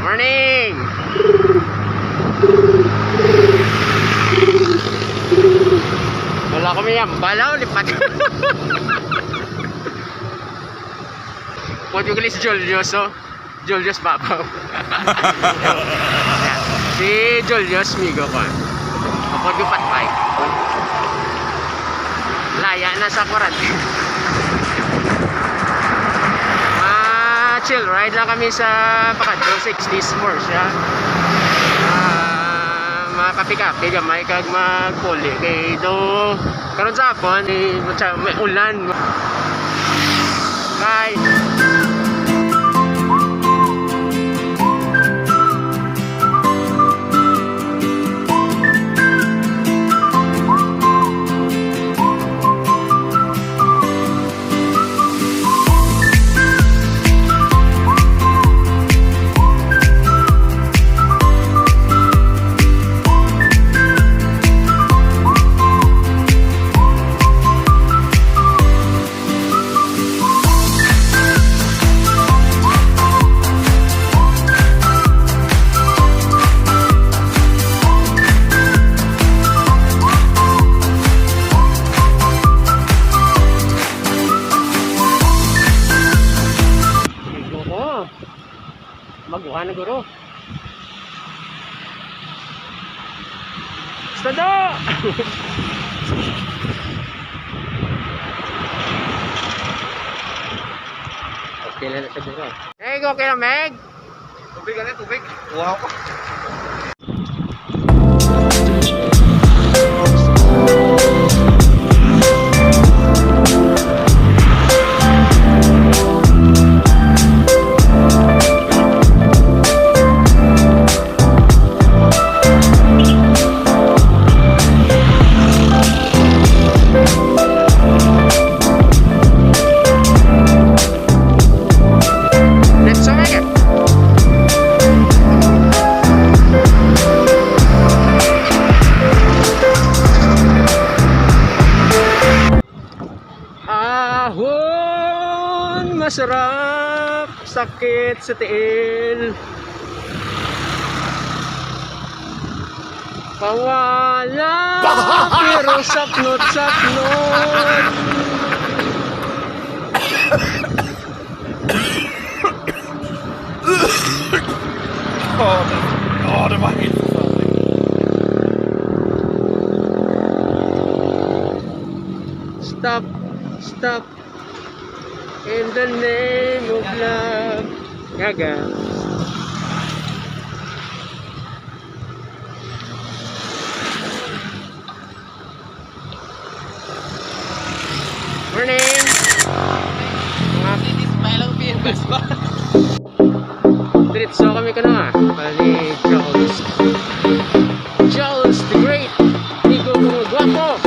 Morning! Wala kami yan. Balaw, lipat. Portuguese Julius, oh. Julius Papaw. Si Julius, migo ko. Kapag yung patpay. Laya na sa quarantine. Chill ride lang kami sa Pakadyo 60s more siya. Mga kapi-kapi gamay kag magpuli kay do karon sa hapon may ulan. Bye. Magbuha na guro. Stada! Okay na sa guro. Hey, okay na, Meg? Tubig na, tubig. Wow. Ahon, masarap, sakit sa tiil. Pawala, pero sapnot-sapnot. Oh, det var helt förfärligt. Stop, stop, in the name of love. Gaga. Morning! Linis pa lang pinbas ba? Diretso kami ka na Bali, Jules. Jules the Great. Nico kung guwapo.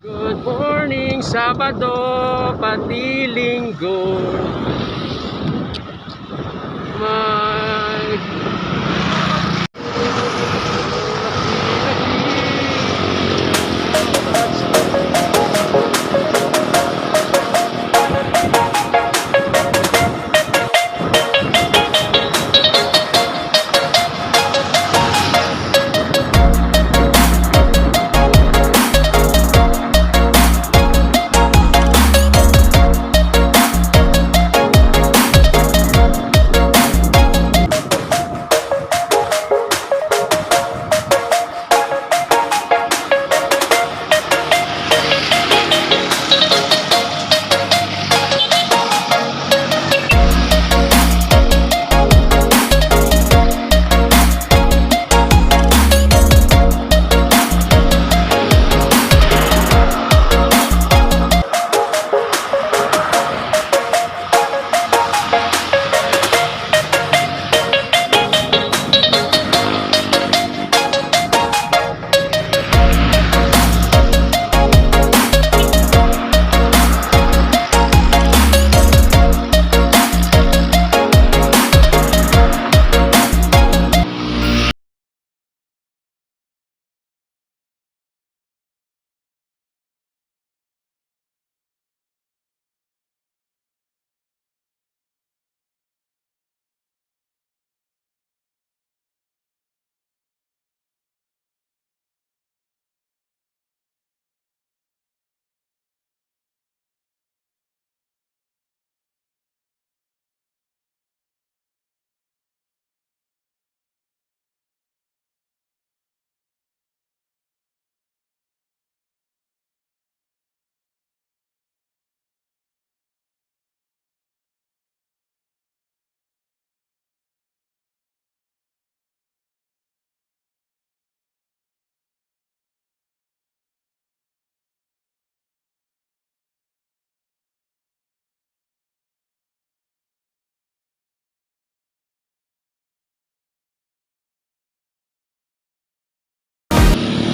Good morning, Sabado, pati Linggo.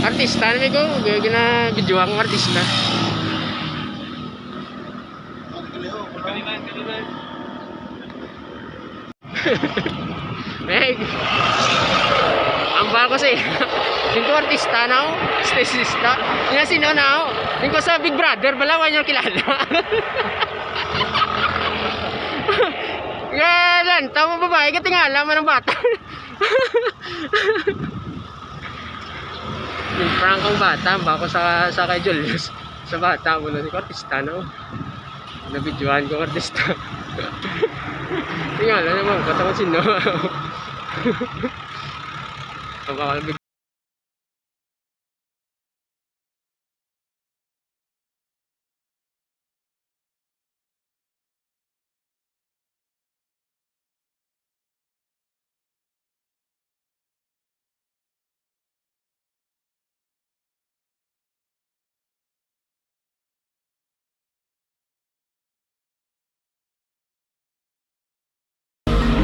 artista na may ko, gina-video akong artista. Kaliman, kaliman. Meg, ang bako siya. Tingko artista na ako, stagista. Nga sino na ako. Tingko sa Big Brother, balawan niyo kilala. Yan, tama babae, katingala man ng bata. Yung prank ang bata, bako sa kay Julius. Sa bata, muna ko artista na ako. Nabidyohan ko artista. Tingala naman, katang sino. Pagkakalabig.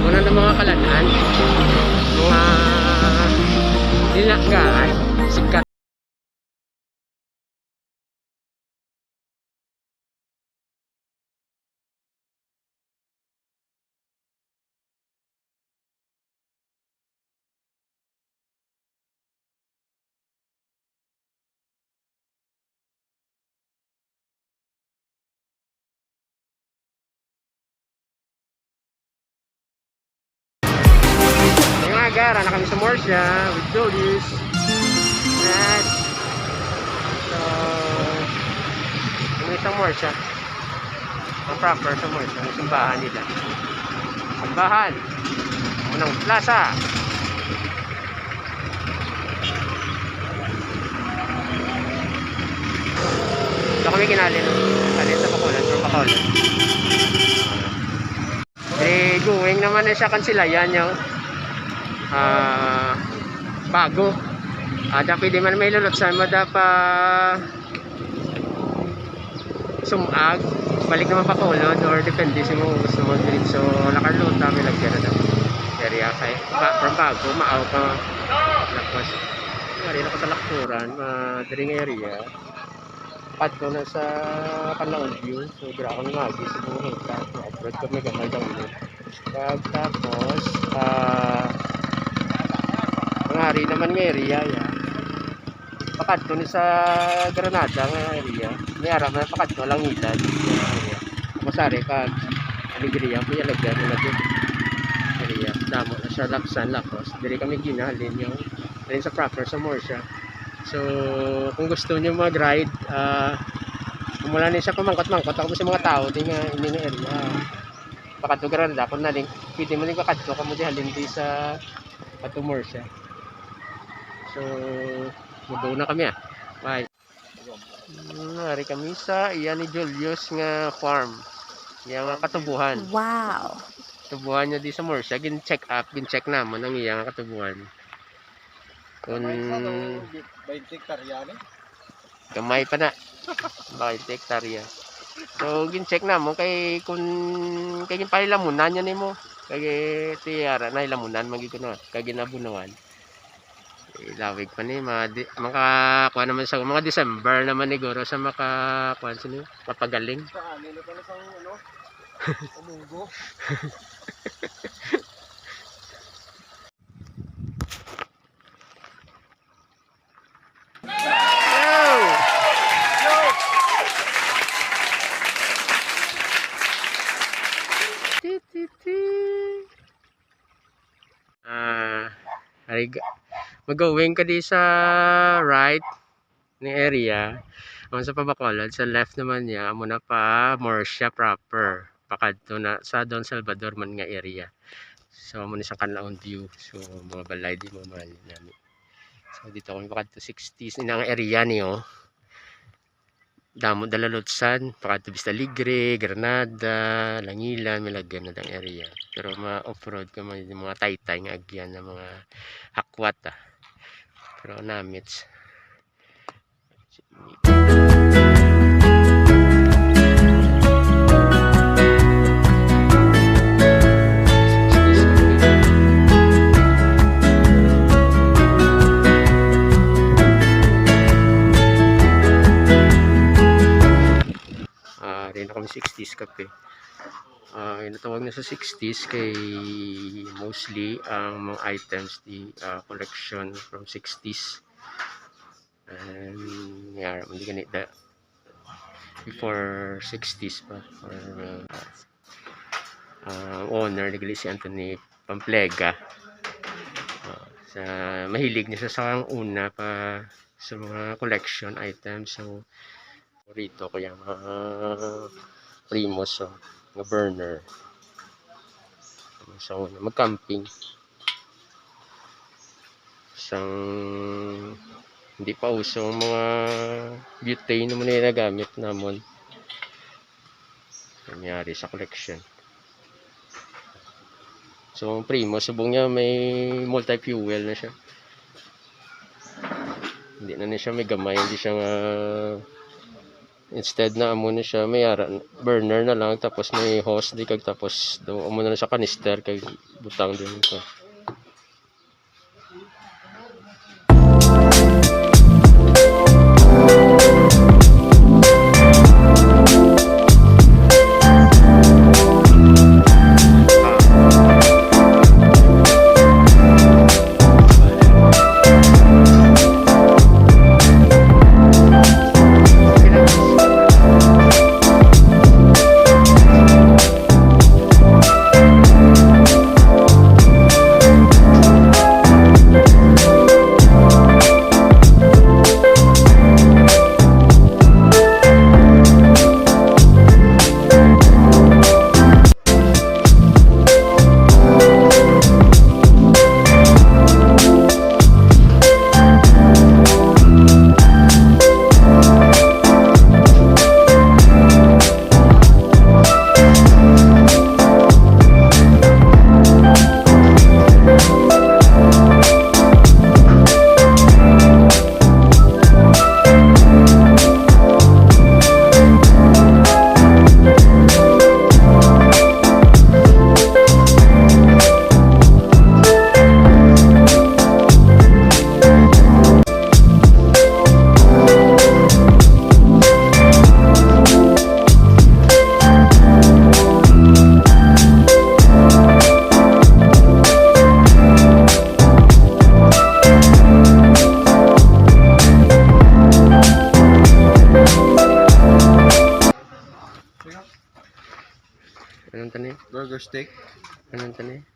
Una ng mga kalanaan, mga nilagaan, sikat. Gara na kami sa Morsha with Julius. At so kami sa Morsha, ang proper sa Morsha, ang simbahan nila, simbahan unang plaza. So kami kinalin sa Bacolod, from Bacolod. Going naman na siya kansilayan yung bago. Pwede man may lulutsan mo pa sumag balik naman pa kulod or depende sa mo gusto mo diretso lakarluta may lagyan na area kay from bago maaw ka lakwas ngari na ko sa lakturan madring area padto na sa Canlaon View so gira ako ngagi sa buhay ka upload ko may gamay download tapos ngari naman ng area ya. Pakadto ni sa Granada nga area. May ara man pakadto lang ilan area. Masari ka alegria mo lagyan na din. Area damo na siya laksan lakos. Diri kami ginalin yung rin sa proper sa Morsha. So kung gusto niyo mag-ride kumula ni siya pamangkot-mangkot ako sa mga tao din nga ini nga area. Pakadto Granada kun na din pwede mo ning pakadto kamo di halin di sa Morsha. So, mabaw na kami Bye. Nari kami sa iyan ni Julius nga farm. Iya nga katubuhan. Wow. Katubuhan niya di sa Morsha. Gin-check naman ang iya nga katubuhan. Kung... 20 hektarya ni? Gamay pa na. 20 hektarya. So, gin-check naman kay kung... Kay gin-palilamunan yan mo. Kay tiyara na ilamunan magiging kay ginabunawan. Lawig pa ni makakuha naman sa mga December naman siguro sa makakuha sino papagaling. Nilo pa na sa ano? Umunggo. Mag-going ka di sa right ni area sa Bacolod, sa left naman niya amo na pa Morsha proper pakadto na sa Don Salvador man nga area. So amo ni sa Canlaon View. So mga balay di mo man nami. So dito kami pakadto 60s inang area niyo. Damo dalalotsan pakadto Vista Alegre, Granada, Langilan, milagyan na dang area. Pero ma-off-road ka mga taytay nga agyan na mga hakwat pero namits. 60s kape. Yung natawag na sa 60s kay mostly ang mga items di collection from 60s. And yeah, hindi ganit da before 60s pa or owner nagali si Anthony Pamplega. Sa mahilig niya sa una pa sa mga collection items. So rito ko yung Primus, so mga burner. So mag-camping isang hindi pa uso ang mga butane na muna nagamit namon nangyari sa collection. So ang Primus, subong niya may multi-fuel na siya, hindi na siya may gamay, hindi siya instead na amo na siya may burner na lang, tapos may hose di kag tapos do amo na siya kanister kay butang din ko. Anong tanim? Burger steak. Anong tanim?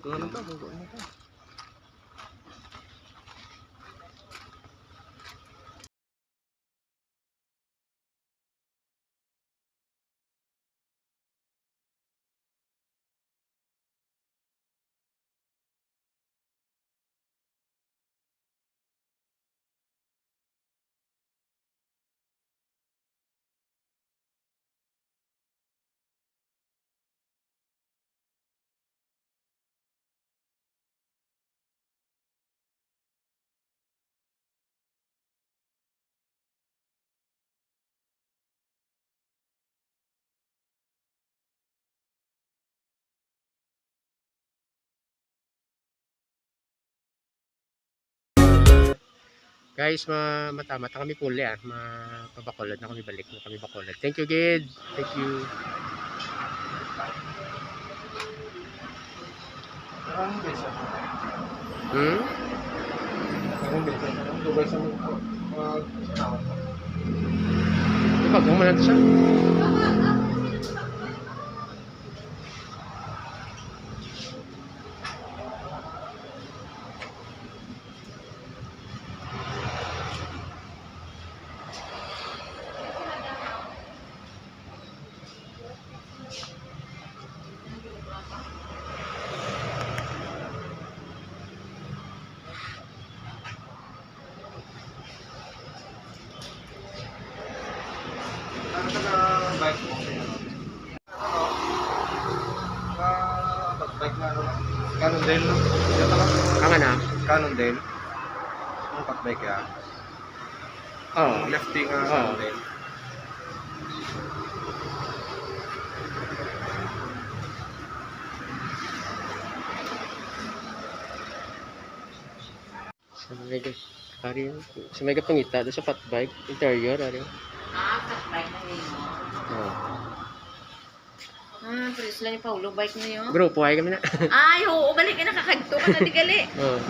Ito na to, bago na to. Guys, matama kami puli mapabakolod na kami, balik na kami bakolod. Thank you, Gid. Thank you. Anong besa? Hmm? Anong besa? Anong dugay sa mga Ikaw, kung manan siya. bike mo kasi bike na ano lang. Cannondale no? Yan lang. Ang ano? Cannondale. Ang bike ya. Oh. Lefty nga Cannondale. So, guys. Ari, sa may kapangita, doon sa fat bike, interior, ari. Cut bike na yun. Oh. Pero sila ni Paulo, bike na yun. Grupo, ay kami na. Ay, oo, gali ka nakakagto ka na di gali. Oh.